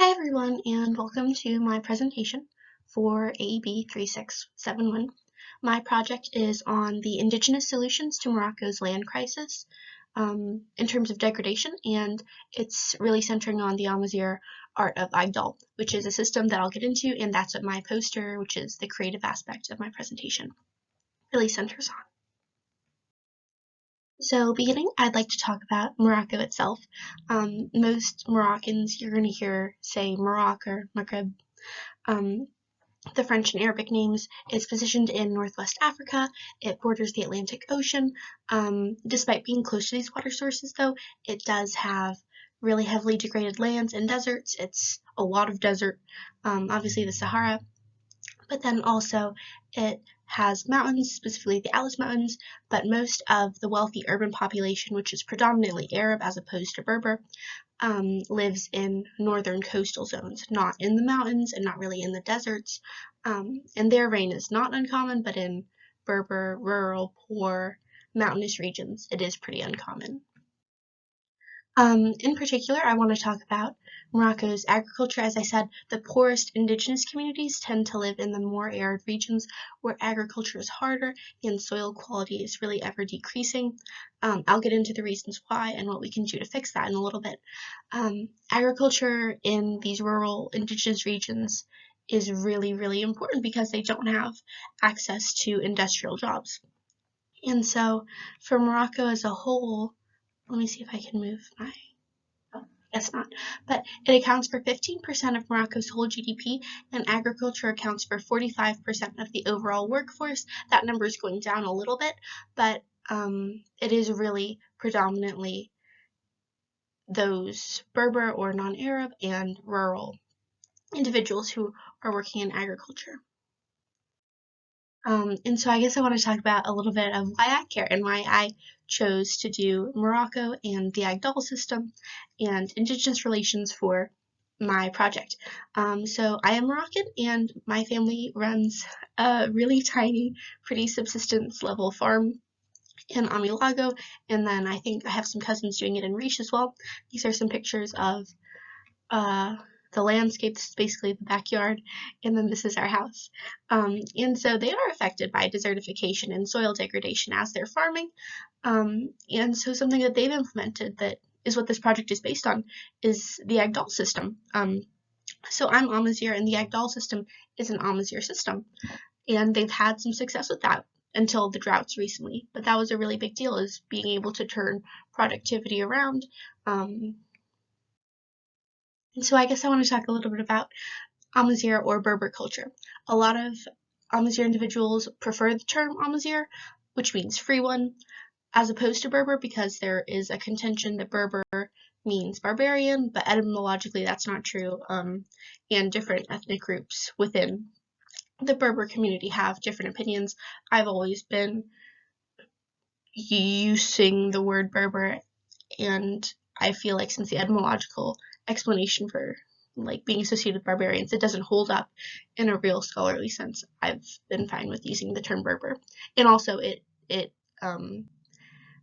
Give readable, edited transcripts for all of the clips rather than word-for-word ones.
Hi everyone, and welcome to my presentation for AEB3671. My project is on the indigenous solutions to Morocco's land crisis in terms of degradation, and it's really centering on the Amazigh art of Agdal, which is a system that I'll get into, and that's what my poster, which is the creative aspect of my presentation, really centers on. So beginning, I'd like to talk about Morocco itself. Most Moroccans you're going to hear say Morocco or Maghreb. The French and Arabic names. It's positioned in Northwest Africa. It borders the Atlantic Ocean. Despite being close to these water sources, though, it does have really heavily degraded lands and deserts. It's a lot of desert, obviously the Sahara, but then also it has mountains, specifically the Atlas Mountains, but most of the wealthy urban population, which is predominantly Arab as opposed to Berber, lives in northern coastal zones, not in the mountains and not really in the deserts. And their reign is not uncommon, but in Berber, rural, poor, mountainous regions, it is pretty uncommon. In particular, I want to talk about Morocco's agriculture. As I said, the poorest indigenous communities tend to live in the more arid regions where agriculture is harder and soil quality is really ever decreasing. I'll get into the reasons why and what we can do to fix that in a little bit. Agriculture in these rural indigenous regions is really, really important because they don't have access to industrial jobs. And so for Morocco as a whole, let me see if I can move my, oh, guess not, but it accounts for 15% of Morocco's whole GDP, and agriculture accounts for 45% of the overall workforce. That number is going down a little bit, but it is really predominantly those Berber or non-Arab and rural individuals who are working in agriculture. And so I guess I want to talk about a little bit of why I care and why I chose to do Morocco and the Agdal system and indigenous relations for my project. So I am Moroccan and my family runs a really tiny, pretty subsistence level farm in Amilago, and then I think I have some cousins doing it in Riche as well. These are some pictures of the landscape. This is basically the backyard, and then this is our house. And so they are affected by desertification and soil degradation as they're farming. And so something that they've implemented that is what this project is based on is the Agdal system. So I'm Amazigh, and the Agdal system is an Amazigh system, and they've had some success with that until the droughts recently. But that was a really big deal, is being able to turn productivity around. And so I guess I want to talk a little bit about Amazigh or Berber culture. A lot of Amazigh individuals prefer the term Amazigh, which means free one, as opposed to Berber, because there is a contention that Berber means barbarian, but etymologically that's not true, and different ethnic groups within the Berber community have different opinions. I've always been using the word Berber, and I feel like since the etymological explanation for like being associated with barbarians, it doesn't hold up in a real scholarly sense. I've been fine with using the term Berber, and also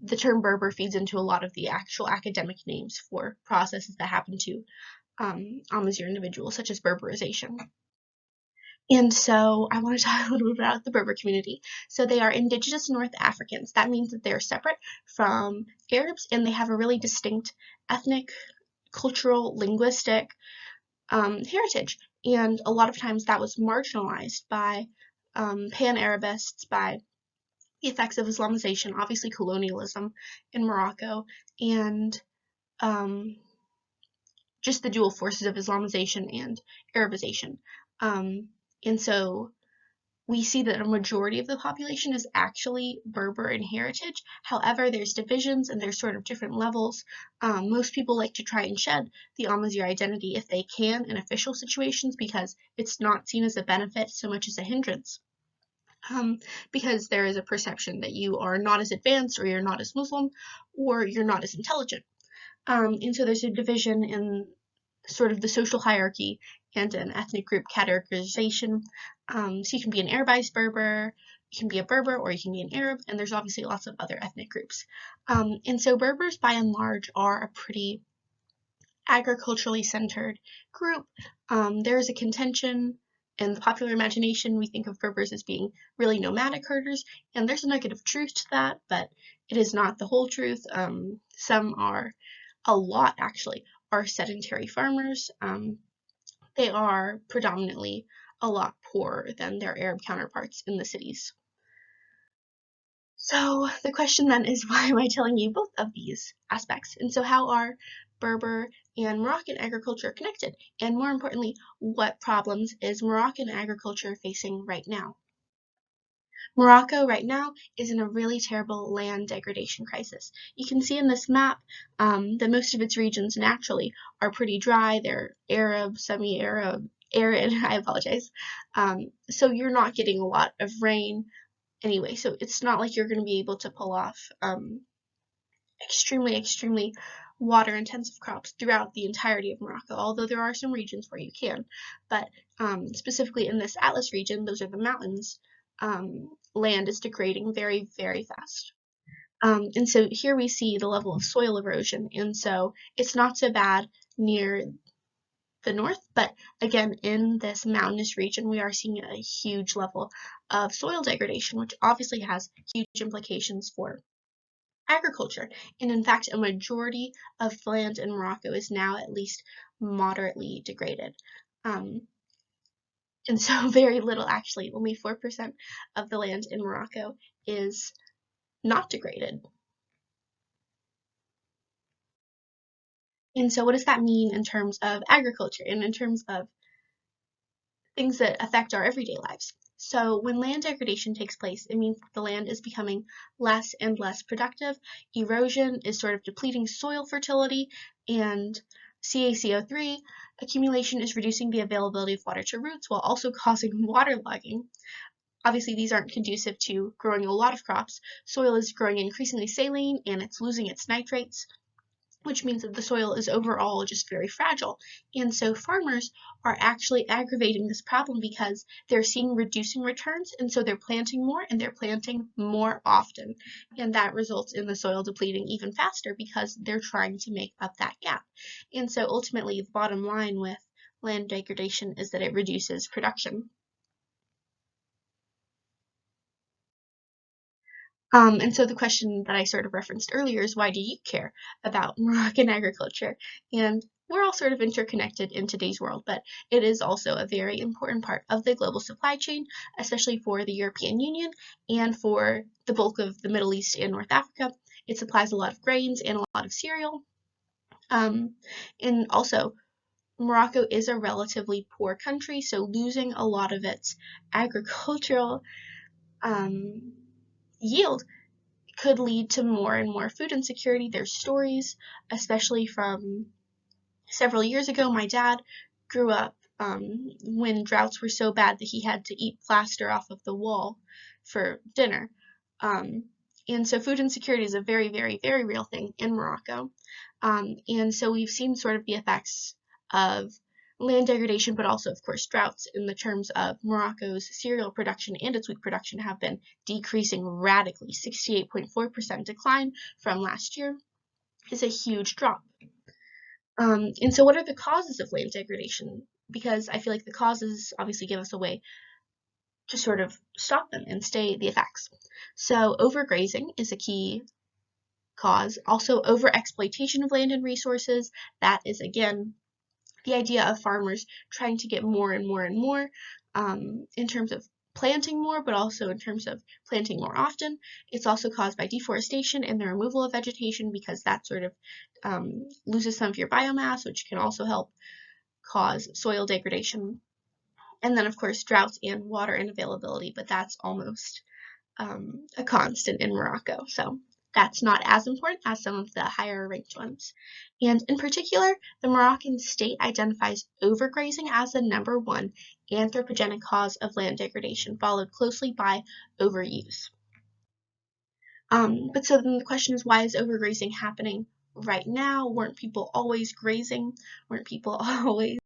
the term Berber feeds into a lot of the actual academic names for processes that happen to Amazigh individuals, such as Berberization. And so I want to talk a little bit about the Berber community. So they are indigenous North Africans. That means that they're separate from Arabs, and they have a really distinct ethnic, cultural, linguistic heritage. And a lot of times that was marginalized by pan-Arabists, by the effects of Islamization, obviously colonialism in Morocco, and just the dual forces of Islamization and Arabization. And so we see that a majority of the population is actually Berber in heritage. However, there's divisions and there's sort of different levels. Most people like to try and shed the Amazigh identity if they can in official situations, because it's not seen as a benefit so much as a hindrance. Because there is a perception that you are not as advanced, or you're not as Muslim, or you're not as intelligent. And so there's a division in sort of the social hierarchy and an ethnic group categorization. So you can be an Arabized Berber, you can be a Berber, or you can be an Arab, and there's obviously lots of other ethnic groups. And so Berbers, by and large, are a pretty agriculturally centered group. There is a contention in the popular imagination. We think of Berbers as being really nomadic herders, and there's a nugget of truth to that, but it is not the whole truth. Some are, a lot actually, are sedentary farmers. They are predominantly a lot poorer than their Arab counterparts in the cities. So the question then is, why am I telling you both of these aspects? And so how are Berber and Moroccan agriculture connected? And more importantly, what problems is Moroccan agriculture facing right now? Morocco right now is in a really terrible land degradation crisis. You can see in this map that most of its regions naturally are pretty dry. They're Arab, semi-Arab, arid, I apologize. So you're not getting a lot of rain anyway, so it's not like you're going to be able to pull off extremely water intensive crops throughout the entirety of Morocco, although there are some regions where you can. But specifically in this Atlas region, those are the mountains, land is degrading very fast. And so here we see the level of soil erosion, and so it's not so bad near the north, but again, in this mountainous region, we are seeing a huge level of soil degradation, which obviously has huge implications for agriculture. And in fact, a majority of land in Morocco is now at least moderately degraded. And so very little, actually, only 4% of the land in Morocco is not degraded. And so what does that mean in terms of agriculture and in terms of things that affect our everyday lives? So when land degradation takes place, it means that the land is becoming less and less productive. Erosion is sort of depleting soil fertility, and CaCO3 accumulation is reducing the availability of water to roots while also causing waterlogging. Obviously, these aren't conducive to growing a lot of crops. Soil is growing increasingly saline and it's losing its nitrates, which means that the soil is overall just very fragile. And so farmers are actually aggravating this problem because they're seeing reducing returns, and so they're planting more and they're planting more often. And that results in the soil depleting even faster because they're trying to make up that gap. And so ultimately, the bottom line with land degradation is that it reduces production. And so the question that I sort of referenced earlier is, why do you care about Moroccan agriculture? And we're all sort of interconnected in today's world, but it is also a very important part of the global supply chain, especially for the European Union and for the bulk of the Middle East and North Africa. It supplies a lot of grains and a lot of cereal. And also, Morocco is a relatively poor country, so losing a lot of its agricultural yield could lead to more and more food insecurity. There's stories, especially from several years ago. My dad grew up when droughts were so bad that he had to eat plaster off of the wall for dinner. And so food insecurity is a very real thing in Morocco. And so we've seen sort of the effects of land degradation, but also, of course, droughts in the terms of Morocco's cereal production and its wheat production have been decreasing radically. 68.4% decline from last year is a huge drop. And so what are the causes of land degradation? Because I feel like the causes obviously give us a way to sort of stop them and stay the effects. So overgrazing is a key cause. Also, overexploitation of land and resources. That is, again, the idea of farmers trying to get more and more in terms of planting more, but also in terms of planting more often. It's also caused by deforestation and the removal of vegetation, because that sort of loses some of your biomass, which can also help cause soil degradation. And then, of course, droughts and water unavailability, but that's almost a constant in Morocco. So that's not as important as some of the higher ranked ones. And in particular, the Moroccan state identifies overgrazing as the #1 anthropogenic cause of land degradation, followed closely by overuse. But so then the question is, why is overgrazing happening right now? Weren't people always grazing? Weren't people always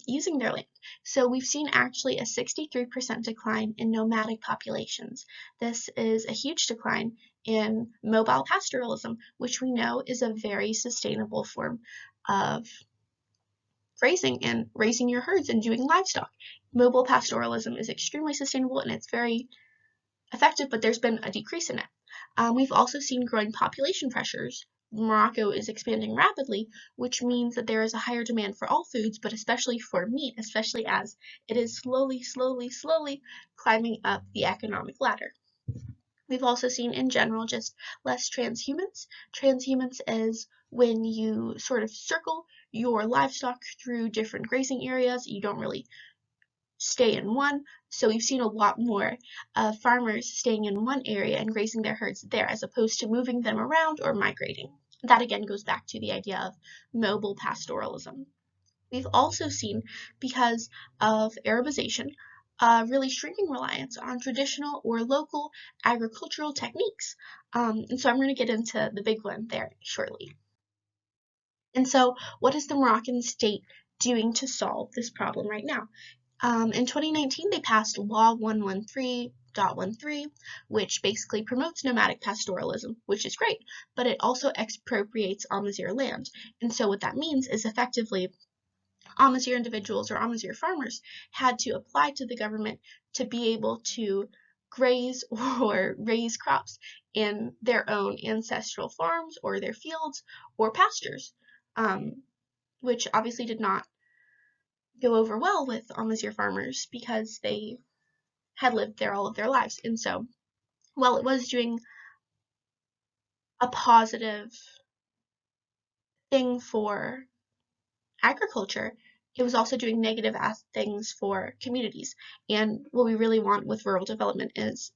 using their land. So we've seen actually a 63% decline in nomadic populations. This is a huge decline in mobile pastoralism, which we know is a very sustainable form of grazing and raising your herds and doing livestock. Mobile pastoralism is extremely sustainable and it's very effective, but there's been a decrease in it. We've also seen growing population pressures. Morocco is expanding rapidly, which means that there is a higher demand for all foods, but especially for meat, especially as it is slowly climbing up the economic ladder. We've also seen in general just less transhumance. Transhumance is when you sort of circle your livestock through different grazing areas. You don't really stay in one. So we've seen a lot more farmers staying in one area and grazing their herds there as opposed to moving them around or migrating. That again goes back to the idea of mobile pastoralism. We've also seen, because of Arabization, really shrinking reliance on traditional or local agricultural techniques. And so I'm going to get into the big one there shortly. And so what is the Moroccan state doing to solve this problem right now? In 2019, they passed Law 113.13, which basically promotes nomadic pastoralism, which is great, but it also expropriates Amazigh land. And so what that means is effectively Amazigh individuals or Amazigh farmers had to apply to the government to be able to graze or raise crops in their own ancestral farms or their fields or pastures, which obviously did not go over well with Amazigh farmers because they had lived there all of their lives. And so, while it was doing a positive thing for agriculture, it was also doing negative things for communities. And what we really want with rural development is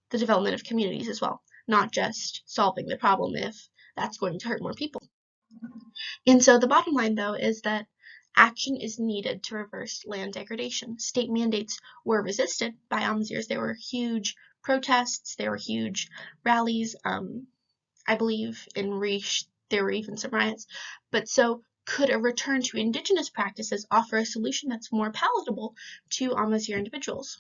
the development of communities as well, not just solving the problem if that's going to hurt more people. And so the bottom line, though, is that action is needed to reverse land degradation. State mandates were resisted by Amazighs. There were huge protests, there were huge rallies. I believe in Riche there were even some riots. But so could a return to indigenous practices offer a solution that's more palatable to Amazigh individuals?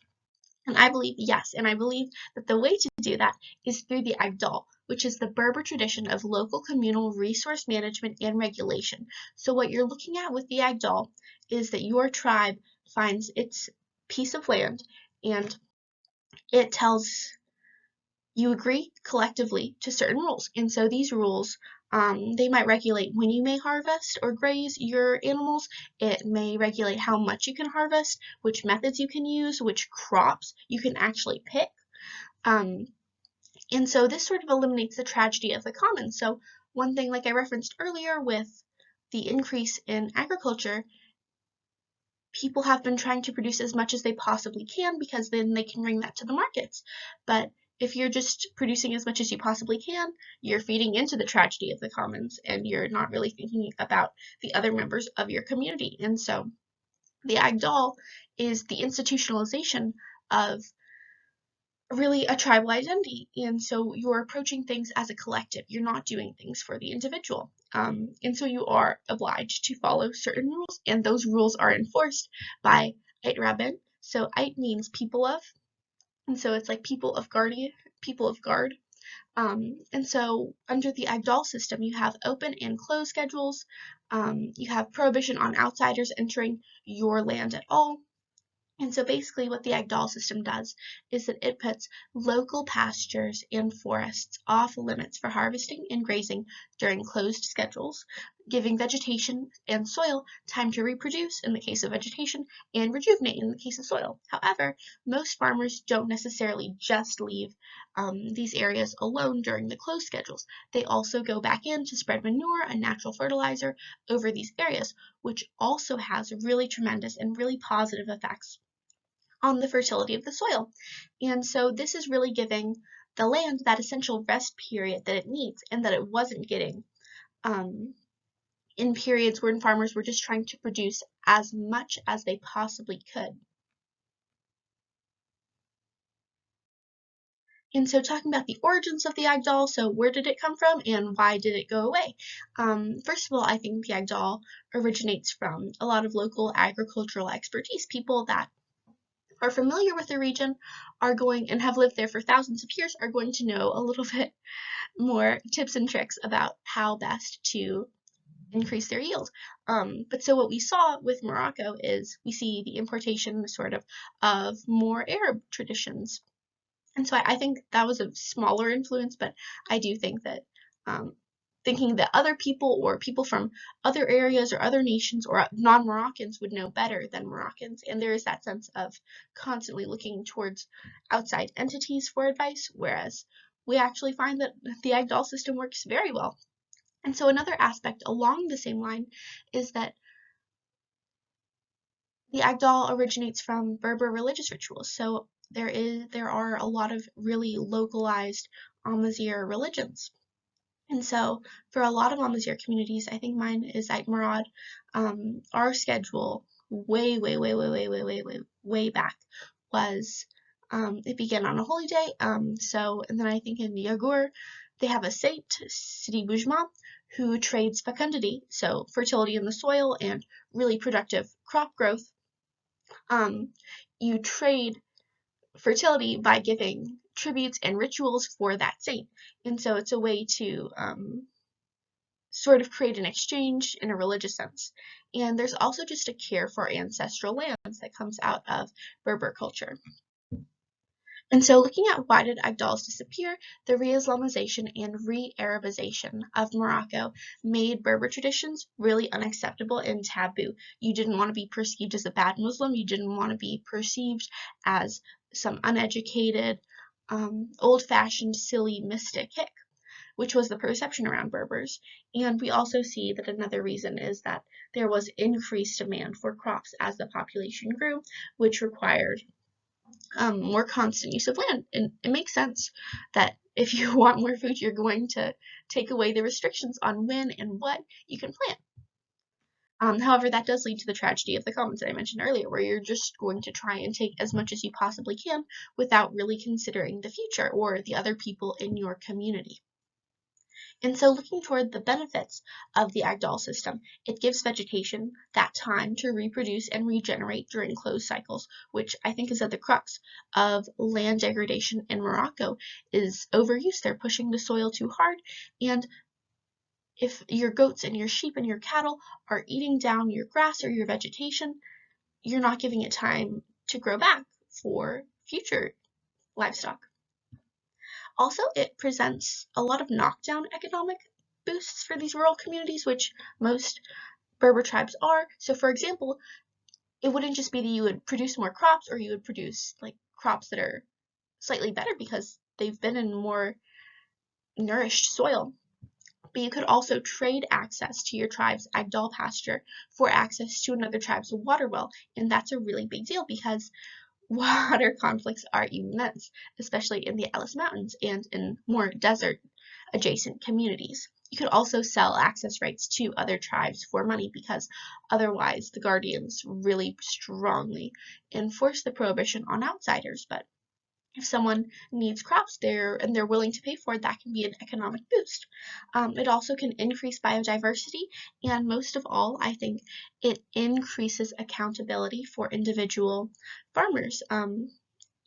And I believe yes, and I believe that the way to do that is through the Agdal, which is the Berber tradition of local communal resource management and regulation. So what you're looking at with the Agdal is that your tribe finds its piece of land and it tells you agree collectively to certain rules. And so these rules, they might regulate when you may harvest or graze your animals. It may regulate how much you can harvest, which methods you can use, which crops you can actually pick. And so this sort of eliminates the tragedy of the commons. So one thing, like I referenced earlier with the increase in agriculture, people have been trying to produce as much as they possibly can because then they can bring that to the markets. But if you're just producing as much as you possibly can, you're feeding into the tragedy of the commons and you're not really thinking about the other members of your community. And so the Agdal is the institutionalization of really a tribal identity. And so you're approaching things as a collective. You're not doing things for the individual. And so you are obliged to follow certain rules, and those rules are enforced by Ait Rabin. So Ait means people of, and so it's like people of guard. And so under the Agdal system, you have open and closed schedules. You have prohibition on outsiders entering your land at all. And so basically what the Agdal system does is that it puts local pastures and forests off limits for harvesting and grazing during closed schedules, giving vegetation and soil time to reproduce in the case of vegetation and rejuvenate in the case of soil. However, most farmers don't necessarily just leave these areas alone during the closed schedules. They also go back in to spread manure and natural fertilizer over these areas, which also has really tremendous and really positive effects on the fertility of the soil. And so this is really giving the land that essential rest period that it needs and that it wasn't getting in periods when farmers were just trying to produce as much as they possibly could. And so talking about the origins of the Agdal, so where did it come from and why did it go away? First of all, I think the Agdal originates from a lot of local agricultural expertise. People that are familiar with the region are going and have lived there for thousands of years are going to know a little bit more tips and tricks about how best to increase their yield. But so what we saw with Morocco is we see the importation of more Arab traditions. And so I think that was a smaller influence, but I do think that thinking that other people or people from other areas or other nations or non-Moroccans would know better than Moroccans. And there is that sense of constantly looking towards outside entities for advice, whereas we actually find that the Agdal system works very well. And so another aspect along the same line is that the Agdal originates from Berber religious rituals. So there are a lot of really localized Amazigh religions. And so for a lot of Amazigh communities, I think mine is at Murad, our schedule way back was it began on a holy day. And then I think in Yagur they have a saint, Sidi Boujma, who trades fecundity, so fertility in the soil and really productive crop growth. You trade fertility by giving tributes and rituals for that saint. And so it's a way to sort of create an exchange in a religious sense. And there's also just a care for ancestral lands that comes out of Berber culture. And so looking at why did Agdals disappear, the re-Islamization and re-Arabization of Morocco made Berber traditions really unacceptable and taboo. You didn't want to be perceived as a bad Muslim. You didn't want to be perceived as some uneducated, old-fashioned, silly mystic hick, which was the perception around Berbers. And we also see that another reason is that there was increased demand for crops as the population grew, which required more constant use of land. And it makes sense that if you want more food, you're going to take away the restrictions on when and what you can plant. However, that does lead to the tragedy of the commons that I mentioned earlier, where you're just going to try and take as much as you possibly can without really considering the future or the other people in your community. And so looking toward the benefits of the Agdal system, it gives vegetation that time to reproduce and regenerate during closed cycles, which I think is at the crux of land degradation in Morocco, is overuse. They're pushing the soil too hard, and if your goats and your sheep and your cattle are eating down your grass or your vegetation, you're not giving it time to grow back for future livestock. Also, it presents a lot of knockdown economic boosts for these rural communities, which most Berber tribes are. So, for example, it wouldn't just be that you would produce more crops or you would produce like crops that are slightly better because they've been in more nourished soil. But you could also trade access to your tribe's Agdal pasture for access to another tribe's water well. And that's a really big deal because water conflicts are immense, especially in the Atlas Mountains and in more desert-adjacent communities. You could also sell access rights to other tribes for money because otherwise the Guardians really strongly enforce the prohibition on outsiders. But if someone needs crops there and they're willing to pay for it, that can be an economic boost. It also can increase biodiversity, and most of all, I think it increases accountability for individual farmers.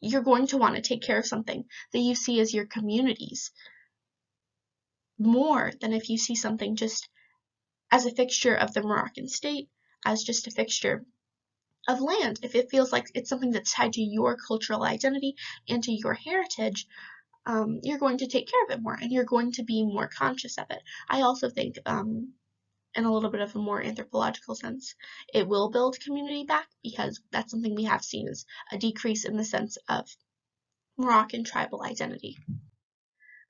You're going to want to take care of something that you see as your communities more than if you see something just as a fixture of the Moroccan state, as just a fixture of land. If it feels like it's something that's tied to your cultural identity and to your heritage, you're going to take care of it more and you're going to be more conscious of it. I also think, in a little bit of a more anthropological sense, it will build community back because that's something we have seen as a decrease in the sense of Moroccan tribal identity.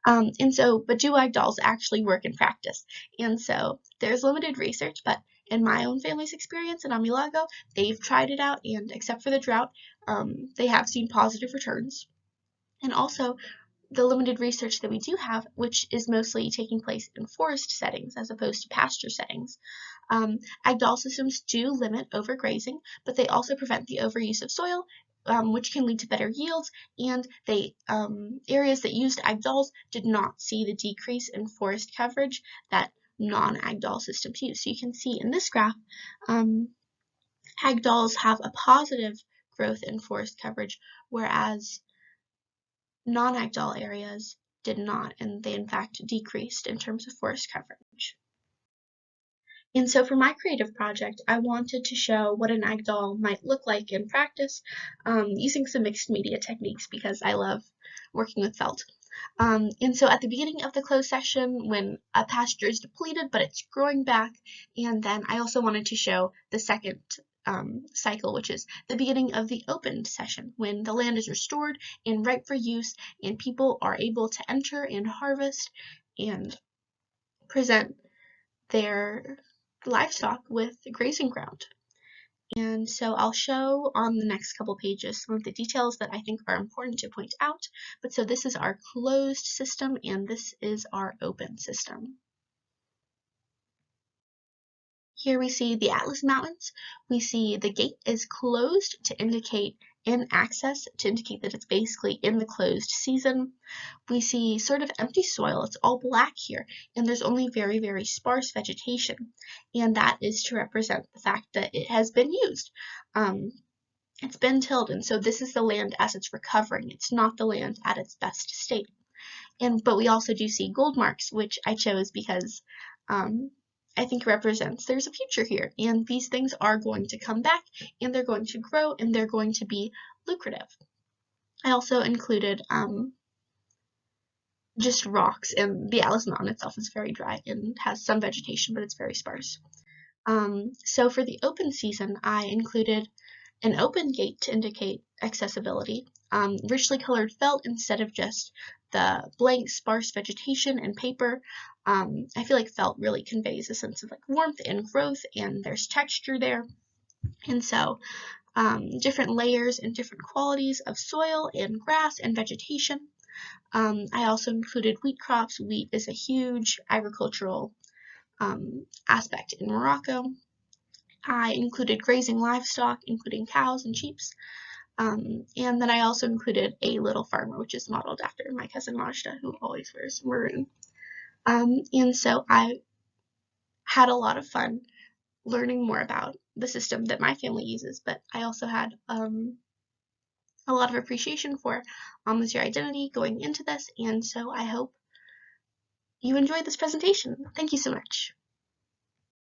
But do Agdals actually work in practice? And so there's limited research, but in my own family's experience in Amilago, they've tried it out, and except for the drought, they have seen positive returns. And also, the limited research that we do have, which is mostly taking place in forest settings as opposed to pasture settings, Agdal systems do limit overgrazing, but they also prevent the overuse of soil which can lead to better yields, and they areas that used Agdals did not see the decrease in forest coverage that non-Agdal systems use. So you can see in this graph, Agdals have a positive growth in forest coverage, whereas non-Agdal areas did not, and they in fact decreased in terms of forest coverage. And so for my creative project, I wanted to show what an Agdal might look like in practice using some mixed media techniques because I love working with felt. And so at the beginning of the closed session, when a pasture is depleted but it's growing back, and then I also wanted to show the second cycle, which is the beginning of the open session, when the land is restored and ripe for use, and people are able to enter and harvest and present their livestock with grazing ground. And so I'll show on the next couple pages some of the details that I think are important to point out. But so this is our closed system and this is our open system. Here we see the Atlas Mountains. We see the gate is closed to indicate in access, to indicate that it's basically in the closed season. We see sort of empty soil. It's all black here, and there's only very, very sparse vegetation. And that is to represent the fact that it has been used. It's been tilled, and so this is the land as it's recovering. It's not the land at its best state. But we also do see gold marks, which I chose because I think represents there's a future here, and these things are going to come back, and they're going to grow, and they're going to be lucrative. I also included just rocks, and the Atlas Mountain itself is very dry and has some vegetation, but it's very sparse. So for the open season, I included an open gate to indicate accessibility, richly colored felt instead of just the blank sparse vegetation and paper. I feel like felt really conveys a sense of like warmth and growth, and there's texture there. And so different layers and different qualities of soil and grass and vegetation. I also included wheat crops. Wheat is a huge agricultural aspect in Morocco. I included grazing livestock, including cows and sheep. And then I also included a little farmer, which is modeled after my cousin Majda, who always wears maroon. And so I had a lot of fun learning more about the system that my family uses, but I also had a lot of appreciation for Zero Identity going into this, and so I hope you enjoyed this presentation. Thank you so much.